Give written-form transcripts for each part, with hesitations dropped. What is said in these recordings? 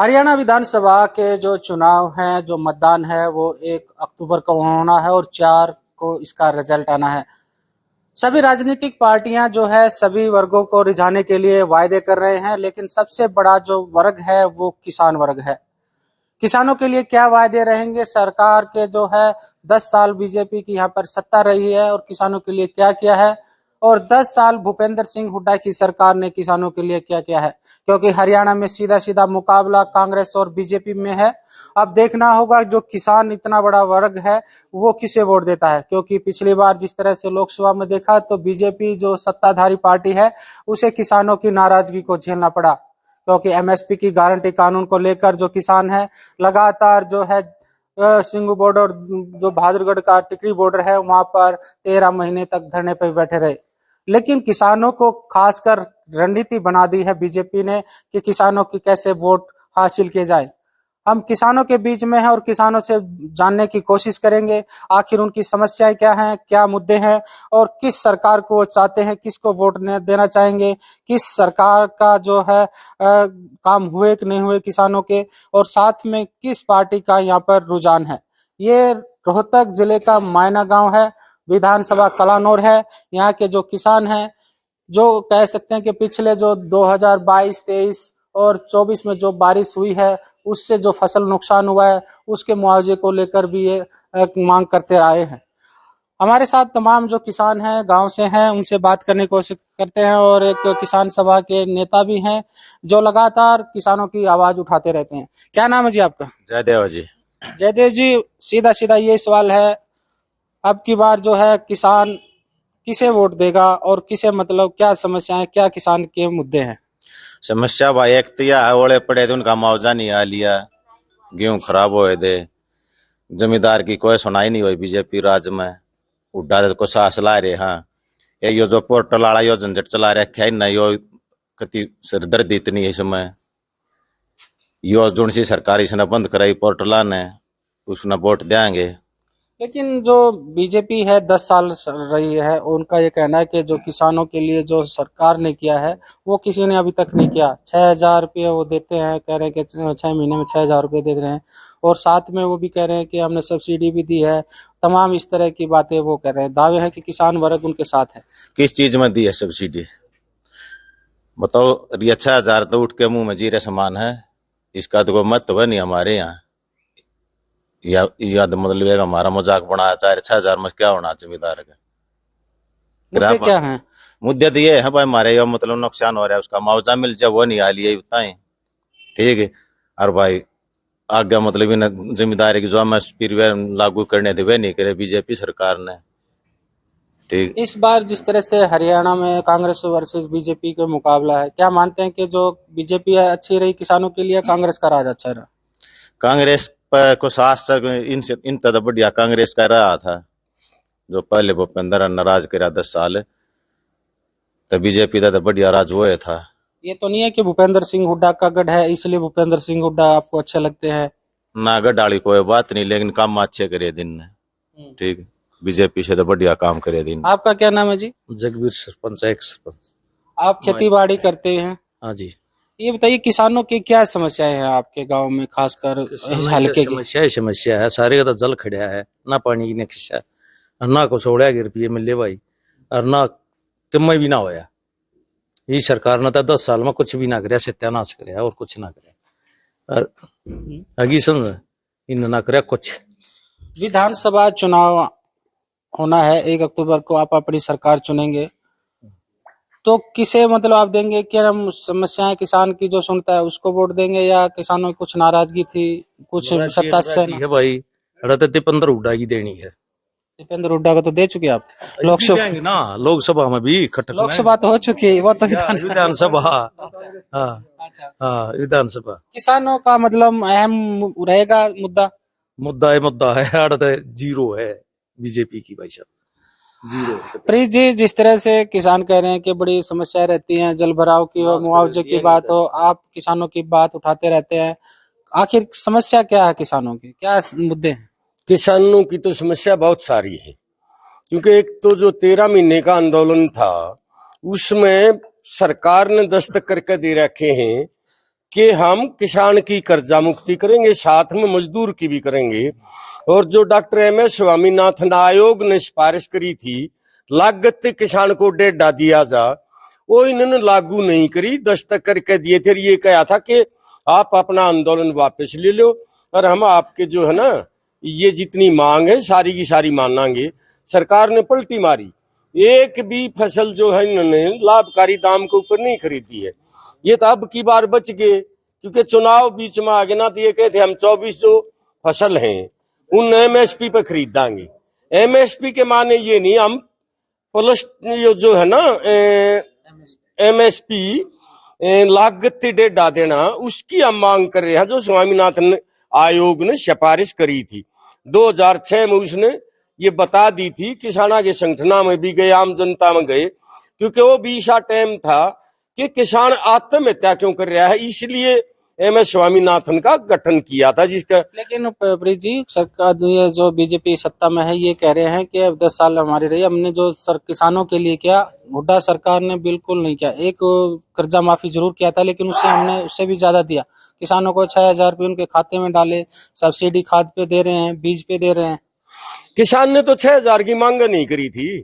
हरियाणा विधानसभा के जो चुनाव हैं, जो मतदान है वो 1 अक्टूबर को होना है और 4 को इसका रिजल्ट आना है। सभी राजनीतिक पार्टियां जो है सभी वर्गों को रिझाने के लिए वायदे कर रहे हैं, लेकिन सबसे बड़ा जो वर्ग है वो किसान वर्ग है। किसानों के लिए क्या वायदे रहेंगे? सरकार के जो है 10 साल बीजेपी की यहाँ पर सत्ता रही है और किसानों के लिए क्या किया है, और 10 साल भूपेंद्र सिंह हुड्डा की सरकार ने किसानों के लिए क्या किया है। क्योंकि हरियाणा में सीधा सीधा मुकाबला कांग्रेस और बीजेपी में है। अब देखना होगा जो किसान इतना बड़ा वर्ग है वो किसे वोट देता है, क्योंकि पिछली बार जिस तरह से लोकसभा में देखा तो बीजेपी जो सत्ताधारी पार्टी है उसे किसानों की नाराजगी को झेलना पड़ा, क्योंकि एमएसपी की गारंटी कानून को लेकर जो किसान है लगातार जो है सिंगू बॉर्डर जो बहादुरगढ़ का टिकरी बॉर्डर है वहां पर 13 महीने तक धरने पर बैठे रहे। लेकिन किसानों को खासकर रणनीति बना दी है बीजेपी ने कि किसानों की कैसे वोट हासिल किए जाए। हम किसानों के बीच में हैं और किसानों से जानने की कोशिश करेंगे आखिर उनकी समस्याएं क्या हैं, क्या मुद्दे हैं और किस सरकार को वो चाहते हैं, किसको वोट देना चाहेंगे, किस सरकार का जो है काम हुए कि नहीं हुए किसानों के, और साथ में किस पार्टी का यहाँ पर रुझान है। ये रोहतक जिले का मायना गांव है, विधानसभा कलानौर है। यहाँ के जो किसान हैं जो कह सकते हैं कि पिछले जो 2022, 23 और 24 में जो बारिश हुई है उससे जो फसल नुकसान हुआ है उसके मुआवजे को लेकर भी ये मांग करते आए हैं। हमारे साथ तमाम जो किसान हैं गांव से हैं उनसे बात करने की कोशिश करते हैं, और एक किसान सभा के नेता भी हैं जो लगातार किसानों की आवाज उठाते रहते हैं। क्या नाम है जी आपका? जयदेव जी। जयदेव जी, सीधा सीधा ये सवाल है, अब की बार जो है किसान किसे वोट देगा और किसे, मतलब क्या समस्याएं, क्या किसान के मुद्दे हैं? समस्या भाई एक तो यह है, ओले पड़े थे उनका मुआवजा नहीं आ लिया, गेहूं खराब हुए थे, जमींदार की कोई सुनाई नहीं हुई बीजेपी राज में, उड्डा को सास ला रहे। हाँ, यो जो पोर्टल वाला यो झंझट चला रखा है ना, यो कति सिरदर्दी इतनी है इसमें। यो जो सी सरकार इसने बंद कराई पोर्टल ने, उसने वोट देंगे। लेकिन जो बीजेपी है 10 साल रही है, उनका ये कहना है कि जो किसानों के लिए जो सरकार ने किया है वो किसी ने अभी तक नहीं किया। 6,000 रुपये वो देते हैं, कह रहे हैं कि 6 महीने में 6,000 रुपये दे रहे हैं, और साथ में वो भी कह रहे हैं कि हमने सब्सिडी भी दी है। तमाम इस तरह की बातें वो कर रहे हैं, दावे हैं कि किसान वर्ग उनके साथ है। किस चीज में दी है सब्सिडी बताओ? ये 6,000 तो उठ के मुंह में जीरे समान है, इसका तो कोई महत्व नहीं हमारे यहाँ। या तो मतलब एक हमारा मजाक बनाया, 4,000 में क्या होना जमींदार का? मुद्दे क्या हैं? मुद्दे तो ये है भाई, हमारे यो मतलब नुकसान हो रहा है, उसका मुआवजा मिल जाए वो नहीं आ लिया बताए, ठीक है। और भाई आगे मतलब इन जिम्मेदारी की जो मैं फिर लागू करने थे वे नहीं करे बीजेपी सरकार ने, ठीक। इस बार जिस तरह से हरियाणा में कांग्रेस वर्सेस बीजेपी का मुकाबला है, क्या मानते हैं कि जो बीजेपी अच्छी रही किसानों के लिए, कांग्रेस का राज अच्छा रहा? कांग्रेस पर को शासक इनसे इन तद बढ़िया कांग्रेस का रहा था, जो पहले भूपेंद्र नाराज करा 10 साल, तो बीजेपी का तो बढ़िया राज वो था। ये तो नहीं है कि भूपेंद्र सिंह हुड्डा का गढ़ है इसलिए भूपेंद्र सिंह हुड्डा आपको अच्छे लगते हैं? ना गडाली कोई बात नहीं, लेकिन काम अच्छे करे दिन ने, ठीक। बीजेपी से तो बढ़िया काम करे दिन। आपका क्या नाम है जी? जगबीर सरपंच, एक सरपंच। आप खेती बाड़ी करते हैं? हाँ जी। ये बताइए किसानों की क्या समस्याएं हैं आपके गांव में, खासकर इस हल्के की? समस्या है सारे का, तो जल खड़ा है, ना पानी की नक्शा, ना कुछ सोड़ा रुपये मिले भाई, और ना कम भी ना होया। ये सरकार ने तो 10 साल में कुछ भी ना करे, सत्यानाश करे और कुछ ना करे, और आगे समझ इन ना करे कुछ। विधानसभा चुनाव होना है 1 अक्टूबर को, आप अपनी सरकार चुनेंगे तो किसे मतलब आप देंगे? कि हम समस्याएं किसान की जो सुनता है उसको वोट देंगे, या किसानों की कुछ नाराजगी थी, कुछ सत्ता से है भाई, दीपेंद्र हुड्डा की देनी है। दीपेंद्र हुड्डा को तो दे चुके आप लोकसभा ना, लोकसभा में भी खटक, लोकसभा तो हो चुकी है, वो तो विधानसभा। हाँ हाँ, विधानसभा। किसानों का मतलब अहम रहेगा मुद्दा है अड़ते जीरो है बीजेपी की भाई साहब, जीरो। प्रीत जी, जिस तरह से किसान कह रहे हैं कि बड़ी समस्या रहती है, जल भराव की हो, मुआवजे की बात हो, आप किसानों की बात उठाते रहते हैं, आखिर समस्या क्या है किसानों की, क्या मुद्दे हैं? किसानों की तो समस्या बहुत सारी है, क्योंकि एक तो जो 13 महीने का आंदोलन था उसमें सरकार ने दस्तक करके दे रखे हैं कि हम किसान की कर्जा मुक्ति करेंगे, साथ में मजदूर की भी करेंगे। और जो डॉक्टर MS स्वामीनाथन आयोग ने सिफारिश करी थी लागत किसान को 1.5 दिया जा, वो इन्होंने लागू नहीं करी, दस्तक करके दिए थे। ये कहा था कि आप अपना आंदोलन वापस ले लो और हम आपके जो है ना ये जितनी मांग है सारी की सारी मानांगे। सरकार ने पलटी मारी, एक भी फसल जो है इन्होंने लाभकारी दाम के ऊपर नहीं खरीदी है। ये तो अब की बार बच गए, क्योंकि चुनाव बीच में आ गए ना, तो ये कहते हम 24 जो फसल हैं उन MSP पे खरीद देंगे। MSP के माने ये नहीं, हम प्लस जो है ना MSP लागत 1.5 देना, उसकी हम मांग कर रहे हैं, जो स्वामीनाथन आयोग ने सिफारिश करी थी 2006 में। उसने ये बता दी थी, किसाना के संगठना में भी गए, आम जनता में गए, क्योंकि वो भी ऐसा टाइम था कि किसान आत्महत्या क्यों कर रहा है, इसलिए MS स्वामीनाथन का गठन किया था जिसका। लेकिन प्रीत जी, सरकार ये जो बीजेपी सत्ता में है ये कह रहे हैं कि अब 10 साल हमारे रही, हमने जो किसानों के लिए किया हुड्डा सरकार ने बिल्कुल नहीं किया। एक कर्जा माफी जरूर किया था, लेकिन हमने उससे भी ज्यादा दिया। किसानों को 6,000 रुपये उनके खाते में डाले, सब्सिडी खाद पे दे रहे हैं, बीज पे दे रहे हैं। किसान ने तो 6,000 की मांग नहीं करी थी,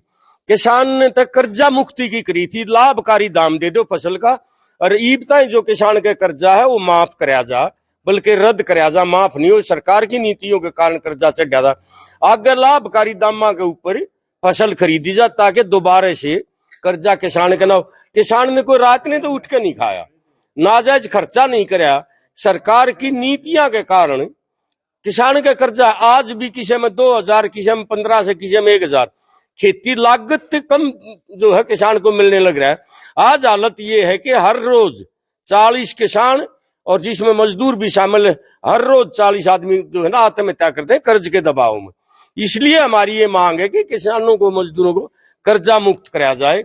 किसान ने तो कर्जा मुक्ति की करी थी, लाभकारी दाम दे दो फसल का, और ईबता जो किसान का कर्जा है वो माफ कराया जा, बल्कि रद्द कराया जा, माफ नहीं हो। सरकार की नीतियों के कारण कर्जा से ज्यादा आगे लाभकारी दामा के ऊपर फसल खरीदी जा, ताकि दोबारा से कर्जा किसान के ना। किसान ने कोई रात ने तो उठ के नहीं खाया, नाजायज खर्चा नहीं कराया। सरकार की नीतियां के कारण किसान का कर्जा आज भी किसी में 2,000, किसी में 15 से किसी में 1,000, खेती लागत कम जो है किसान को मिलने लग रहा है। आज हालत ये है कि हर रोज 40 किसान और जिसमें मजदूर भी शामिल है, हर रोज 40 आदमी जो है ना आत्महत्या करते हैं कर्ज के दबाव में। इसलिए हमारी ये मांग है कि किसानों को, मजदूरों को कर्जा मुक्त कराया जाए।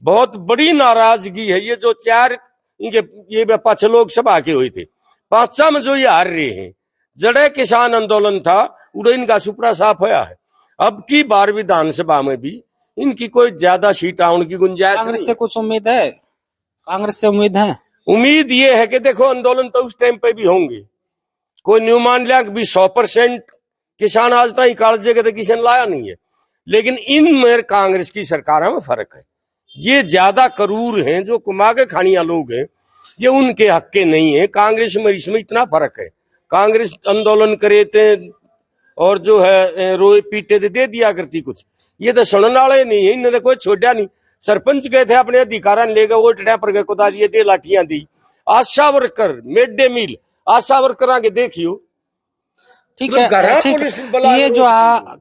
बहुत बड़ी नाराजगी है ये जो 4 इनके ये 5 लोकसभा के हुए थे, 5 में जो ये हार रहे हैं। जड़े किसान आंदोलन था उड़े इनका सुपड़ा साफ होया है। अब की बार विधानसभा में भी इनकी कोई ज्यादा सीट आने की गुंजाइश नहीं। कांग्रेस से कुछ उम्मीद है? कांग्रेस से उम्मीद है? उम्मीद ये है कि देखो आंदोलन तो उस टाइम पे भी होंगे, कोई न्यू मान लिया कि 100% किसान आज तक कागजे के तो किसान लाया नहीं है, लेकिन इनमें कांग्रेस की सरकार में फर्क है। ये ज्यादा करूर हैं, जो कुमा के खानिया लोग हैं, ये उनके हक के नहीं है। कांग्रेस में इसमें इतना फर्क है, कांग्रेस आंदोलन करे थे और जो है रोए पीटे दे दिया करती कुछ, ये तो सुनने वाले नहीं है। इन्हें तो कोई छोड़ा नहीं। सरपंच गए थे अपने अधिकार लेगा, वो टड़ा पर गए कुदा दिए, दे लाठियां दी। आशा वर्कर, मिड डे मील, आशा वर्कर आगे देखियो। ठीक है, ठीक है। ये जो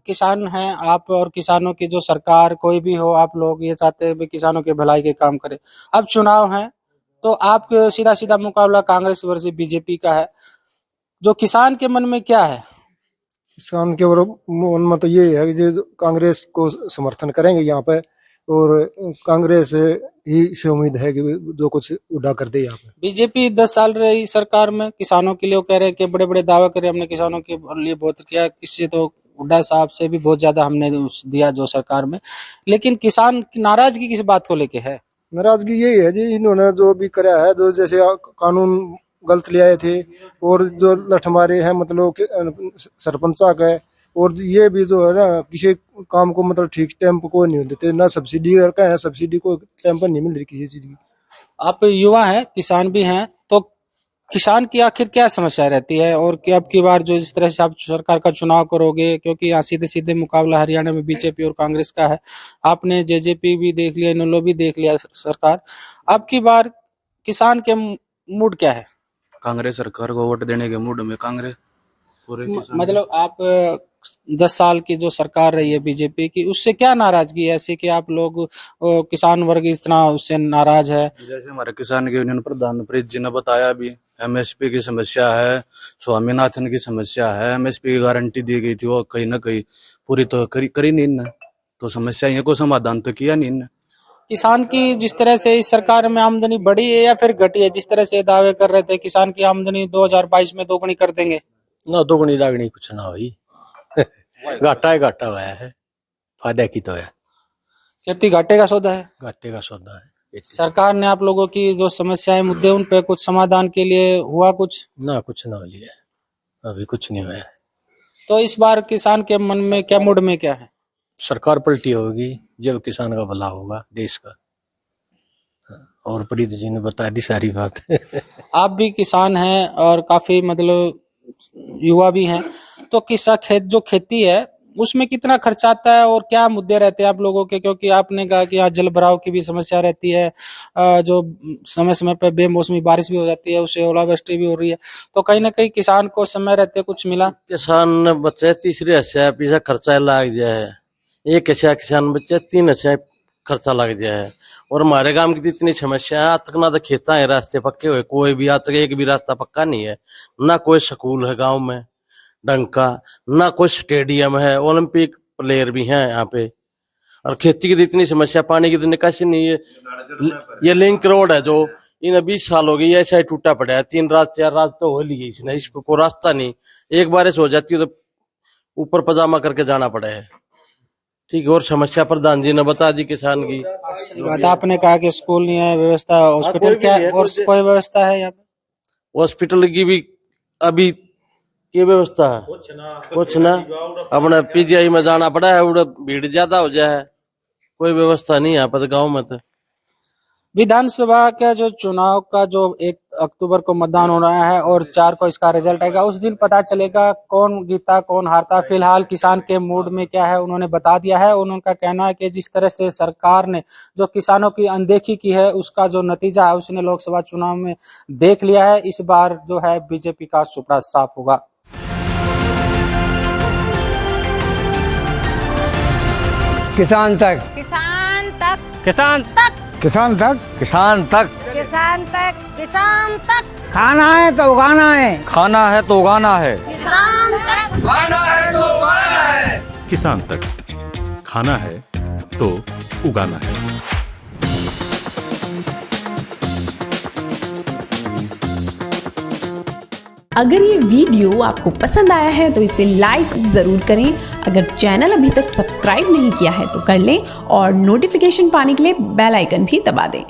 किसान हैं आप, और किसानों की जो सरकार कोई भी हो, आप लोग ये चाहते हैं किसानों के भलाई के काम करे। अब चुनाव है तो आप सीधा सीधा मुकाबला कांग्रेस वर्सेस बीजेपी का है, जो किसान के मन में क्या है? किसान के मन में तो ये है कि जो कांग्रेस को समर्थन करेंगे यहाँ पे, और कांग्रेस ही से उम्मीद है कि जो कुछ उड़ा कर दे यहाँ पे। बीजेपी 10 साल रही सरकार में, किसानों के लिए वो कह रहे हैं कि बड़े बड़े दावा करे, हमने किसानों के लिए बहुत किया। इससे तो हुड्डा साहब से भी बहुत ज्यादा हमने दिया जो सरकार में। लेकिन किसान की नाराजगी किस बात को लेके है? नाराजगी यही है जी, इन्होंने जो भी कराया है, जो जैसे कानून गलत ले आए थे, और जो लठ मारे हैं मतलब सरपंचा का, और ये भी जो है ना किसी काम को मतलब ठीक टाइम पर कोई नहीं देते ना। सब्सिडी का है, सब्सिडी को टाइम पर नहीं मिल रही किसी चीज की। आप युवा हैं, किसान भी हैं, तो किसान की आखिर क्या समस्या रहती है? और कि अब की बार जो जिस तरह से आप सरकार का चुनाव करोगे, क्योंकि यहाँ सीधे सीधे मुकाबला हरियाणा में बीजेपी और कांग्रेस का है, आपने जेजेपी भी देख लिया, इन्होंने भी देख लिया सरकार, अब की बार किसान के मूड क्या है? कांग्रेस सरकार को वोट देने के मूड में कांग्रेस पूरे मतलब आप 10 साल की जो सरकार रही है बीजेपी की, उससे क्या नाराजगी है ऐसे कि आप लोग किसान वर्ग इतना उससे नाराज है? जैसे हमारे किसान यूनियन प्रधान प्रीत जी ने बताया भी, MSP की समस्या है, स्वामीनाथन की समस्या है। MSP की गारंटी दी गई थी, वो कहीं ना कहीं पूरी तो करी नहीं इनने, तो समस्या को समाधान तो किया नहीं इनने। किसान की जिस तरह से इस सरकार में आमदनी बढ़ी है या फिर घटी है? जिस तरह से दावे कर रहे थे किसान की आमदनी 2022 में दोगुनी कर देंगे, ना दोगुनी दागनी कुछ ना हुई। घाटा हुआ है, फायदा की तो है। खेती घाटे का सौदा है। घाटे का सौदा है। सरकार ने आप लोगों की जो समस्याएं मुद्दे उन पे कुछ समाधान के लिए हुआ कुछ? ना कुछ ना लिया, अभी कुछ नहीं हुआ है। तो इस बार किसान के मन में क्या, मूड में क्या है? सरकार पलटी होगी जब किसान का भला होगा देश का। और प्रीत जी ने बता दी सारी बात। आप भी किसान हैं और काफी मतलब युवा भी हैं, तो जो खेती है उसमें कितना खर्चा आता है और क्या मुद्दे रहते हैं आप लोगों के? क्योंकि आपने कहा कि यहाँ जल भराव की भी समस्या रहती है, जो समय समय पर बेमौसमी बारिश भी हो जाती है, उससे ओलावृष्टि भी हो रही है, तो कहीं ना कहीं किसान को समय रहते कुछ मिला? किसान बच्चे तीसरे हिस्सा पीछे खर्चा लग जाए, एक हिस्सा किसान बच्चे 3 हिस्सा खर्चा लग जाए। और हमारे गांव की इतनी समस्या है, आज तक ना तो खेता है रास्ते पक्के हुए, कोई भी आज तक एक भी रास्ता पक्का नहीं है, ना कोई स्कूल है गांव में ढंग का, ना कोई स्टेडियम है, ओलंपिक प्लेयर भी हैं यहाँ पे। और खेती की तो इतनी समस्या, पानी की तो निकासी नहीं है। ये लिंक रोड है जो इन 20 साल हो गई ऐसा ही टूटा पड़ा है, 3 रात 4 रात तो हो ली इसने, इसको कोई रास्ता नहीं। एक बारिश हो जाती है तो ऊपर पजामा करके जाना पड़ा है। ठीक है, और समस्या प्रधान जी ने बता दी किसान की बात। आपने कहा कि स्कूल नहीं है, व्यवस्था हॉस्पिटल क्या है, और कोई व्यवस्था है यहाँ पे? हॉस्पिटल की भी अभी ये व्यवस्था है कुछ ना, अपने पीजीआई में जाना पड़ा है, उधर भीड़ ज्यादा हो जाए, कोई व्यवस्था नहीं यहाँ पर गाँव में। तो विधानसभा का जो चुनाव का जो 1 अक्टूबर को मतदान हो रहा है और 4 को इसका रिजल्ट आएगा, उस दिन पता चलेगा कौन जीता कौन हारता। फिलहाल किसान के मूड में क्या है उन्होंने बता दिया है। उनका कहना है कि जिस तरह से सरकार ने जो किसानों की अनदेखी की है उसका जो नतीजा है उसने लोकसभा चुनाव में देख लिया है। इस बार जो है बीजेपी का सुपड़ा साफ होगा। किसान तक, किसान तक, किसान तक, किसान तक, किसान तक, किसान तक, किसान तक। खाना है तो उगाना है, खाना है तो उगाना है, किसान तक, खाना है तो उगाना है, किसान तक, खाना है तो उगाना है। अगर ये वीडियो आपको पसंद आया है तो इसे लाइक ज़रूर करें। अगर चैनल अभी तक सब्सक्राइब नहीं किया है तो कर लें और नोटिफिकेशन पाने के लिए बेल आइकन भी दबा दें।